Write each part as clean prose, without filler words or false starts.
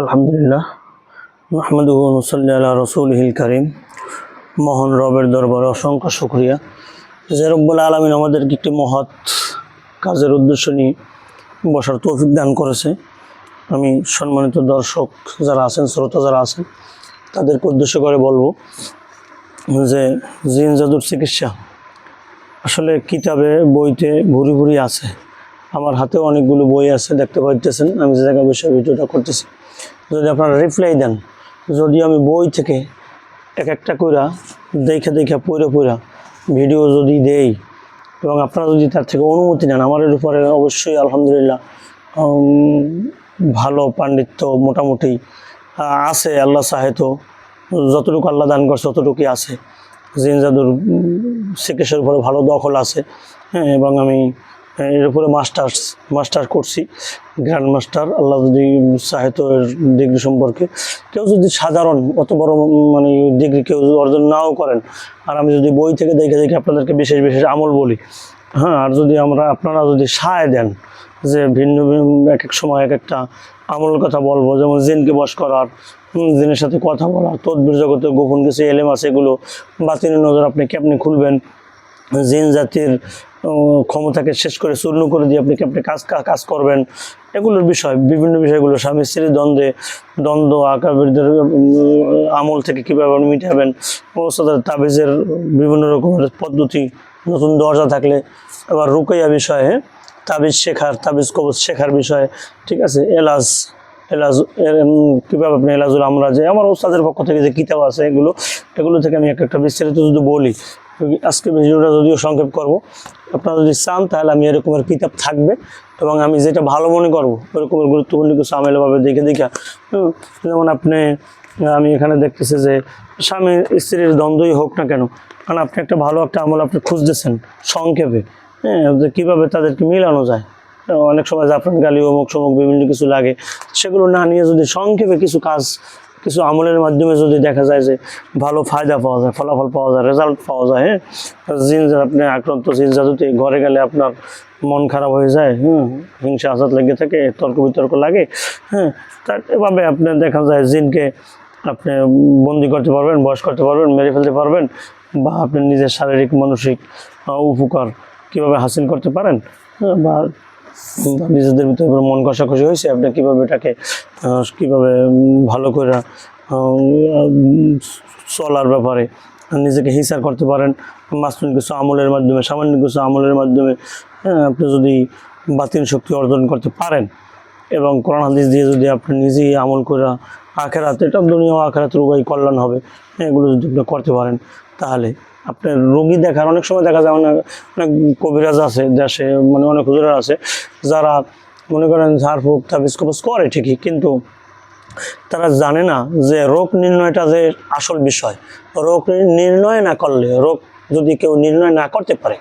আলহামদুলিল্লাহ মাহমুদুহু ওয়া নুসাল্লি আলা রাসূলিহিল কারীম। মহান রবের দরবারে অসংখ্য শুকরিয়া যে রব্বুল আলামিন আমাদেরকে একটি মহৎ কাজের উদ্দেশ্য নিয়ে বসার তৌফিক দান করেছে। আমি সম্মানিত দর্শক যারা আছেন, শ্রোতা যারা আছেন, তাদেরকে উদ্দেশ্য করে বলবো যে জিন জাদুর চিকিৎসা আসলে কিতাবে বইতে ভুরি ভুরি আছে। আমার হাতেও অনেকগুলো বই আছে, দেখতে পাইতেছেন আমি যে জায়গায় বসে ভিডিওটা করতেছি। যদি আপনারা রিপ্লাই দেন, যদি আমি বই থেকে এক একটা কইরা দেখা পড়া ভিডিও যদি দেই এবং আপনারা যদি তার থেকে অনুমতি নেন, আমার এর উপরে অবশ্যই আলহামদুলিল্লাহ ভালো পাণ্ডিত্য মোটামুটি আছে। আল্লাহ সাহেতো যতটুকু আল্লাহ দান করছে ততটুকুই আছে। জিন জাদুর চিকিৎসার উপরে ভালো দখল আছে, হ্যাঁ। এবং আমি এর উপরে মাস্টার করছি, গ্র্যান্ড মাস্টার। আল্লাহ যদি সাহিত্য ডিগ্রি সম্পর্কে কেউ যদি সাধারণ অত বড় মানে ডিগ্রি কেউ অর্জন নাও করেন, আর আমি যদি বই থেকে দেখে আপনাদেরকে বিশেষ আমল বলি, হ্যাঁ। আর যদি আপনারা যদি সায় দেন যে ভিন্ন এক এক সময় এক একটা আমলের কথা বলবো, যেমন জিনকে বশ করার, জিনের সাথে কথা বলা, তদবির জগতের গোপন কিছু এলেম আছে, এগুলো বাতিলের নজর আপনি খুলবেন, জিন জাতির ক্ষমতাকে শেষ করে চূর্ণ করে দিয়ে আপনি কাজ করবেন, এগুলোর বিষয় বিভিন্ন বিষয়গুলো, স্বামী স্ত্রীর দ্বন্দ্ব আকাবিরদের আমল থেকে কীভাবে আপনি মিটাবেন, তাবিজের বিভিন্ন রকমের পদ্ধতি, নতুন দরজা থাকলে, আবার রুকাইয়া বিষয়ে, তাবিজ কবজ শেখার বিষয়ে, ঠিক আছে, এলাজ কীভাবে আপনি এলাজুল আমরা যে আমার ওস্তাদের পক্ষ থেকে যে কিতাব আছে এগুলো থেকে আমি একটা বিস্তারিত যদি বলি। আজকে ভিডিওটা যদিও সংক্ষেপ করব, আপনারা যদি চান তাহলে আমি এরকমের কিতাব থাকবে এবং আমি যেটা ভালো মনে করবো ওরকমের গুরুত্বপূর্ণ কিছু আমেলভাবে দেখে যেমন আমি এখানে দেখতেছি যে স্বামী স্ত্রীর দ্বন্দ্বই হোক না কেন, কারণ আপনি একটা ভালো একটা আমল আপনি খুঁজতেছেন সংক্ষেপে, হ্যাঁ, যে কীভাবে তাদেরকে মিলানো যায়। অনেক সময় জাফরান গালি অমুক সমুক বিভিন্ন কিছু লাগে, সেগুলো না নিয়ে যদি সংক্ষেপে কিছু আমলের মাধ্যমে যদি দেখা যায় যে ভালো ফায়দা পাওয়া যায়, ফলাফল পাওয়া যায়, রেজাল্ট পাওয়া যায়, হ্যাঁ। আপনি আক্রান্ত জিন জাদুতে ঘরে গেলে আপনার মন খারাপ হয়ে যায়, হিংসা আসাদ লেগে থাকে, তর্ক বিতর্ক লাগে, হ্যাঁ। তার এভাবে আপনার দেখা যায় জিনকে আপনি বন্দি করতে পারবেন, বশ করতে পারবেন, মেরে ফেলতে পারবেন, বা আপনি নিজের শারীরিক মানসিক উপকার কীভাবে হাসিল করতে পারেন, বা নিজেদের ভিতরে মন কষাকষি হয়েছে, আপনি কীভাবে এটাকে কীভাবে ভালো করে চলার ব্যাপারে নিজেকে হিসার করতে পারেন মাসনুন কিছু আমলের মাধ্যমে, সামান্য কিছু আমলের মাধ্যমে, হ্যাঁ। আপনি যদি বাতিল শক্তি অর্জন করতে পারেন এবং কোরআন হাদিস দিয়ে যদি আপনি নিজেই আমল করে আখেরাত, এটা দুনিয়া আখেরাতের উভয় কল্যাণ হবে, এগুলো যদি আপনি করতে পারেন তাহলে আপনার রোগী দেখার অনেক সময় দেখা যায় অনেক কবিরাজ আছে দেশে, মানে অনেক হুজুরা আছে যারা মনে করেন ঝাড়ফুঁক তাবিজ কবজ করে ঠিকই, কিন্তু তারা জানে না যে রোগ নির্ণয়টা যে আসল বিষয়। রোগ নির্ণয় না করলে, রোগ যদি কেউ নির্ণয় না করতে পারে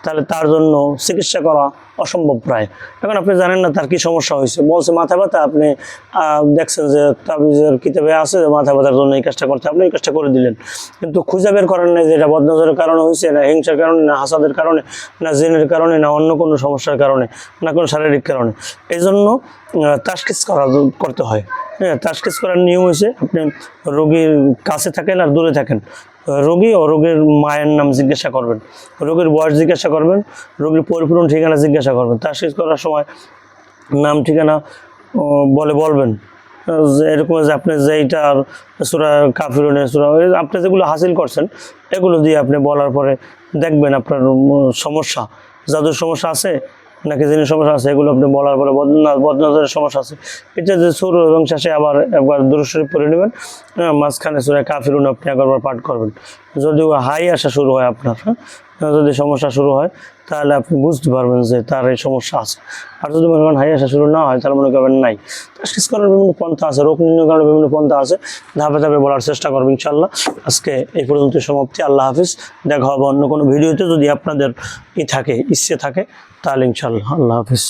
তাহলে তার জন্য চিকিৎসা করা অসম্ভব প্রায়। এখন আপনি জানেন না তার কি সমস্যা হয়েছে, বলছে মাথা ব্যথা, আপনি দেখছেন যে তাবিজের কিতাবে আছে যে মাথা ব্যথার জন্য এই কাজটা করতে, আপনি এই কাজটা করে দিলেন, কিন্তু খুঁজে বের করেন নাই যে এটা বদনজরের কারণে হয়েছে, না হিংসার কারণে, না হাসাদের কারণে, না জিনের কারণে, না অন্য কোনো সমস্যার কারণে, না কোনো শারীরিক কারণে। এই জন্য তাশখিস করতে হয়, হ্যাঁ। তাশখিস করার নিয়ম হয়েছে আপনি রোগীর কাছে থাকেন আর দূরে থাকেন, রোগী ও রোগীর মায়ের নাম জিজ্ঞাসা করবেন, রোগীর বয়স জিজ্ঞাসা করবেন, রোগীর পরিপূর্ণ ঠিকানা জিজ্ঞাসা করবেন। তাশখিস করার সময় নাম ঠিকানা বলবেন যে এরকম যে আপনি যেইটার সূরা কাফিরুনের সূরা আপনি যেগুলো হাসিল করছেন এগুলো দিয়ে আপনি বলার পরে দেখবেন আপনার সমস্যা, জাদুর সমস্যা আছে নাকি জিনের সমস্যা আছে, এগুলো আপনি বলার পরে বদনজরের সমস্যা আছে, এটা যে শুরু এবং শেষে আবার একবার দুরূদ শরীফ পড়ে নেবেন, মাঝখানে সূরা কাফিরুন আপনি একবার পাঠ করবেন। যদি হাই আসা শুরু হয় আপনার, যদি সমস্যা শুরু হয় তাহলে আপনি বুঝতে পারবেন যে তার এই সমস্যা আছে। আর যদি মনে করেন হাই আসা শুরু না হয় তাহলে মনে করবেন নাই। তাশখিস করার বিভিন্ন পন্থা আছে, রোগ নির্ণয় করার বিভিন্ন পন্থা আছে, ধাপে ধাপে বলার চেষ্টা করবেন ইনশাআল্লাহ। আজকে এই পর্যন্ত সমাপ্তি। আল্লাহ হাফিজ। দেখা হবে অন্য কোনো ভিডিওতে, যদি আপনাদের ইচ্ছে থাকে তাহলে ইনশাআল্লাহ। আল্লাহ হাফিজ।